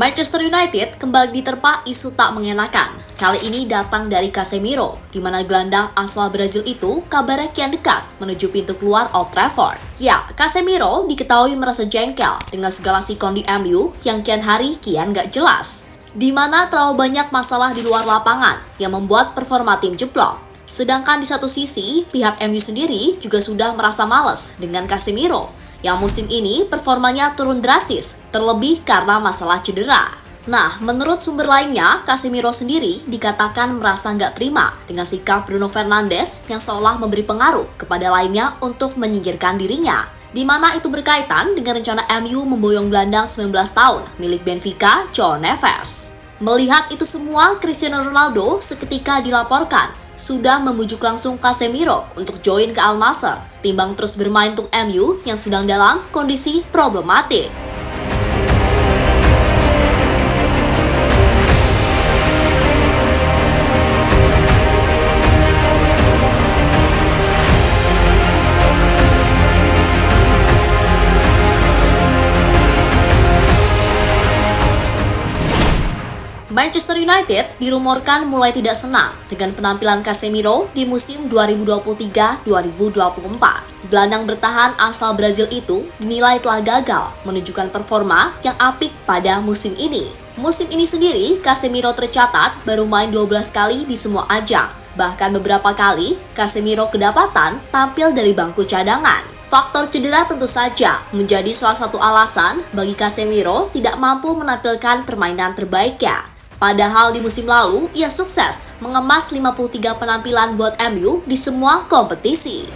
Manchester United kembali diterpa isu tak mengenakan. Kali ini datang dari Casemiro, di mana gelandang asal Brazil itu kabarnya kian dekat menuju pintu keluar Old Trafford. Ya, Casemiro diketahui merasa jengkel dengan segala sikon di MU yang kian hari kian gak jelas. Di mana terlalu banyak masalah di luar lapangan yang membuat performa tim jeblok. Sedangkan di satu sisi, pihak MU sendiri juga sudah merasa males dengan Casemiro yang musim ini performanya turun drastis, terlebih karena masalah cedera. Nah, menurut sumber lainnya, Casemiro sendiri dikatakan merasa nggak terima dengan sikap Bruno Fernandes yang seolah memberi pengaruh kepada lainnya untuk menyingkirkan dirinya. Di mana itu berkaitan dengan rencana MU memboyong gelandang 19 tahun milik Benfica, João Neves. Melihat itu semua, Cristiano Ronaldo seketika dilaporkan sudah membujuk langsung Casemiro untuk join ke Al Nassr, timbang terus bermain untuk MU yang sedang dalam kondisi problematik. Manchester United dirumorkan mulai tidak senang dengan penampilan Casemiro di musim 2023-2024. Gelandang bertahan asal Brazil itu dinilai telah gagal menunjukkan performa yang apik pada musim ini. Musim ini sendiri, Casemiro tercatat baru main 12 kali di semua ajang. Bahkan beberapa kali, Casemiro kedapatan tampil dari bangku cadangan. Faktor cedera tentu saja menjadi salah satu alasan bagi Casemiro tidak mampu menampilkan permainan terbaiknya. Padahal di musim lalu, ia sukses mengemas 53 penampilan buat MU di semua kompetisi.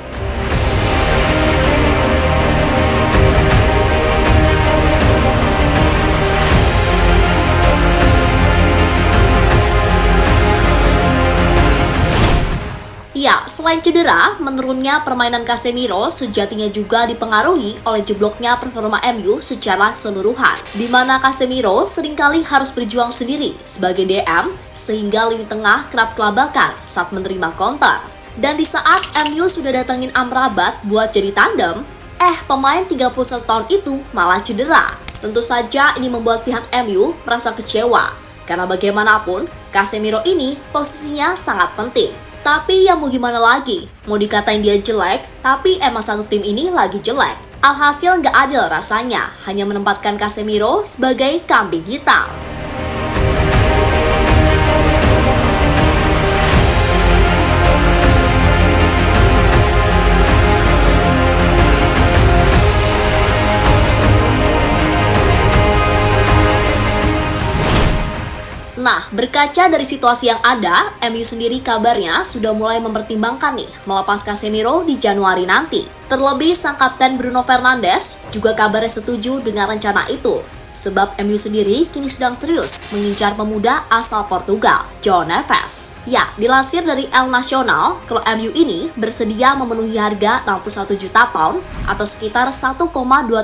Ya, selain cedera, menurunnya permainan Casemiro sejatinya juga dipengaruhi oleh jebloknya performa MU secara keseluruhan, di mana Casemiro seringkali harus berjuang sendiri sebagai DM, sehingga lini tengah kerap kelabakan saat menerima counter. Dan di saat MU sudah datangin Amrabat buat jadi tandem, pemain 31 tahun itu malah cedera. Tentu saja ini membuat pihak MU merasa kecewa, karena bagaimanapun Casemiro ini posisinya sangat penting. Tapi ya mau gimana lagi, mau dikatain dia jelek, tapi emang satu tim ini lagi jelek. Alhasil nggak adil rasanya, hanya menempatkan Casemiro sebagai kambing hitam. Nah, berkaca dari situasi yang ada, MU sendiri kabarnya sudah mulai mempertimbangkan nih melepas Casemiro di Januari nanti. Terlebih sang kapten Bruno Fernandes juga kabarnya setuju dengan rencana itu. Sebab MU sendiri kini sedang serius mengincar pemuda asal Portugal, João Neves. Ya, dilansir dari El Nacional, kalau MU ini bersedia memenuhi harga 61 juta pound atau sekitar 1,2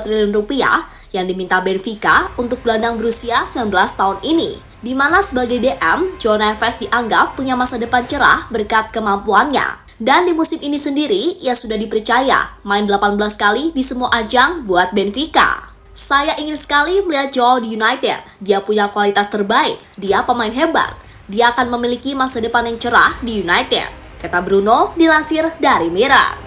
triliun rupiah yang diminta Benfica untuk gelandang berusia 19 tahun ini. Di mana sebagai DM, João Neves dianggap punya masa depan cerah berkat kemampuannya. Dan di musim ini sendiri, ia sudah dipercaya main 18 kali di semua ajang buat Benfica. Saya ingin sekali melihat João di United. Dia punya kualitas terbaik, dia pemain hebat. Dia akan memiliki masa depan yang cerah di United, kata Bruno dilansir dari Mirror.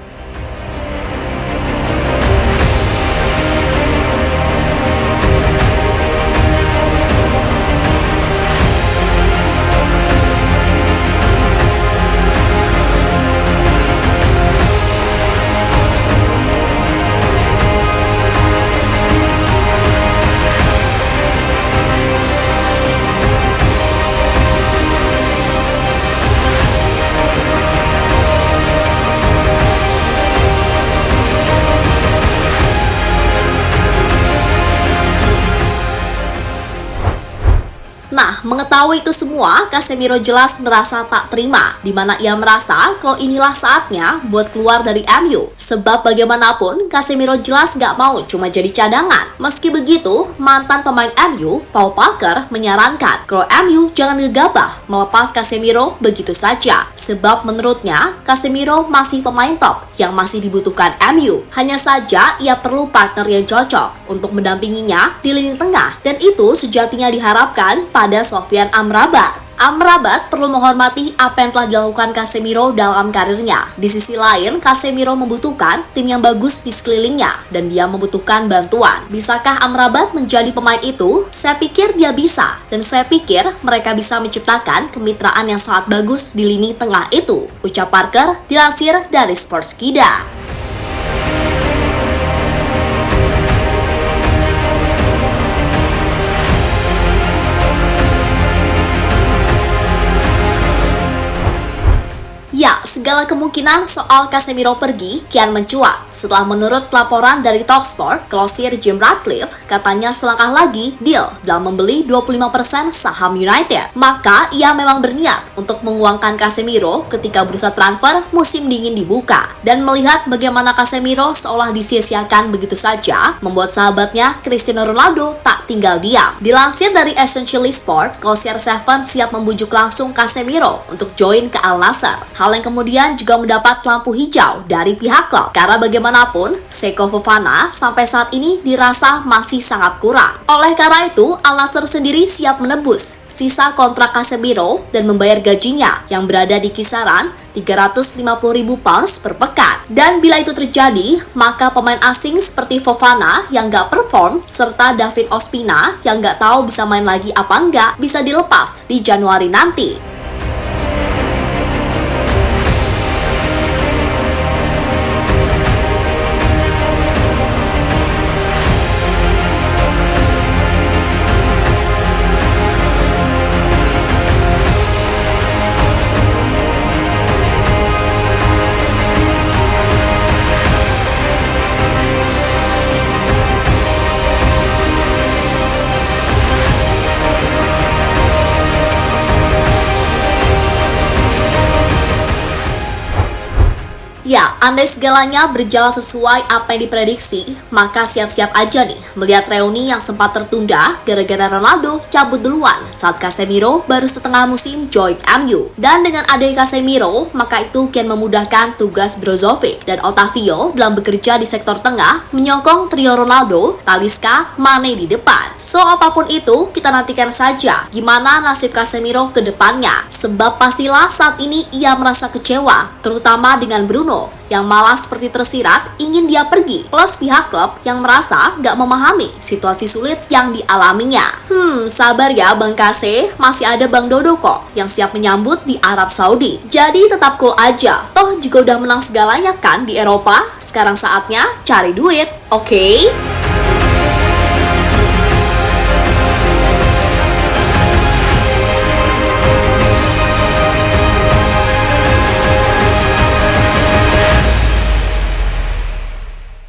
Nah, mengetahui itu semua, Casemiro jelas merasa tak terima, di mana ia merasa kalau inilah saatnya buat keluar dari MU. Sebab bagaimanapun, Casemiro jelas nggak mau cuma jadi cadangan. Meski begitu, mantan pemain MU, Paul Parker, menyarankan kalau MU jangan gegabah melepas Casemiro begitu saja. Sebab menurutnya, Casemiro masih pemain top yang masih dibutuhkan MU. Hanya saja ia perlu partner yang cocok untuk mendampinginya di lini tengah. Dan itu sejatinya diharapkan pada Sofyan Amrabat. Amrabat perlu menghormati apa yang telah dilakukan Casemiro dalam karirnya. Di sisi lain, Casemiro membutuhkan tim yang bagus di sekelilingnya dan dia membutuhkan bantuan. Bisakah Amrabat menjadi pemain itu? Saya pikir dia bisa, dan saya pikir mereka bisa menciptakan kemitraan yang sangat bagus di lini tengah itu, ucap Parker dilansir dari Sportskida. Ya, segala kemungkinan soal Casemiro pergi kian mencuat setelah menurut laporan dari Talksport, Closier Jim Ratcliffe katanya selangkah lagi deal dalam membeli 25% saham United. Maka ia memang berniat untuk menguangkan Casemiro ketika bursa transfer musim dingin dibuka. Dan melihat bagaimana Casemiro seolah disia-siakan begitu saja, membuat sahabatnya Cristiano Ronaldo tak tinggal diam. Dilansir dari Essentially Sport, Closier 7 siap membujuk langsung Casemiro untuk join ke Al Nassr. Hal yang kemudian juga mendapat lampu hijau dari pihak klub. Karena bagaimanapun, Seko Fofana sampai saat ini dirasa masih sangat kurang. Oleh karena itu, Al Nassr sendiri siap menebus sisa kontrak Casemiro dan membayar gajinya yang berada di kisaran 350.000 pounds per pekan. Dan bila itu terjadi, maka pemain asing seperti Fofana yang gak perform, serta David Ospina yang gak tahu bisa main lagi apa enggak, bisa dilepas di Januari nanti. Ya, andai segalanya berjalan sesuai apa yang diprediksi, maka siap-siap aja nih melihat reuni yang sempat tertunda gara-gara Ronaldo cabut duluan saat Casemiro baru setengah musim join MU. Dan dengan adanya Casemiro, maka itu kian memudahkan tugas Brozovic dan Otavio dalam bekerja di sektor tengah, menyokong trio Ronaldo, Talisca, Mane di depan. So, apapun itu, kita nantikan saja gimana nasib Casemiro ke depannya. Sebab pastilah saat ini ia merasa kecewa, terutama dengan Bruno yang malah seperti tersirat ingin dia pergi, plus pihak klub yang merasa gak memahami situasi sulit yang dialaminya. Sabar ya Bang Kase, masih ada Bang Dodo kok yang siap menyambut di Arab Saudi. Jadi tetap cool aja, toh juga udah menang segalanya kan di Eropa. Sekarang saatnya cari duit, oke?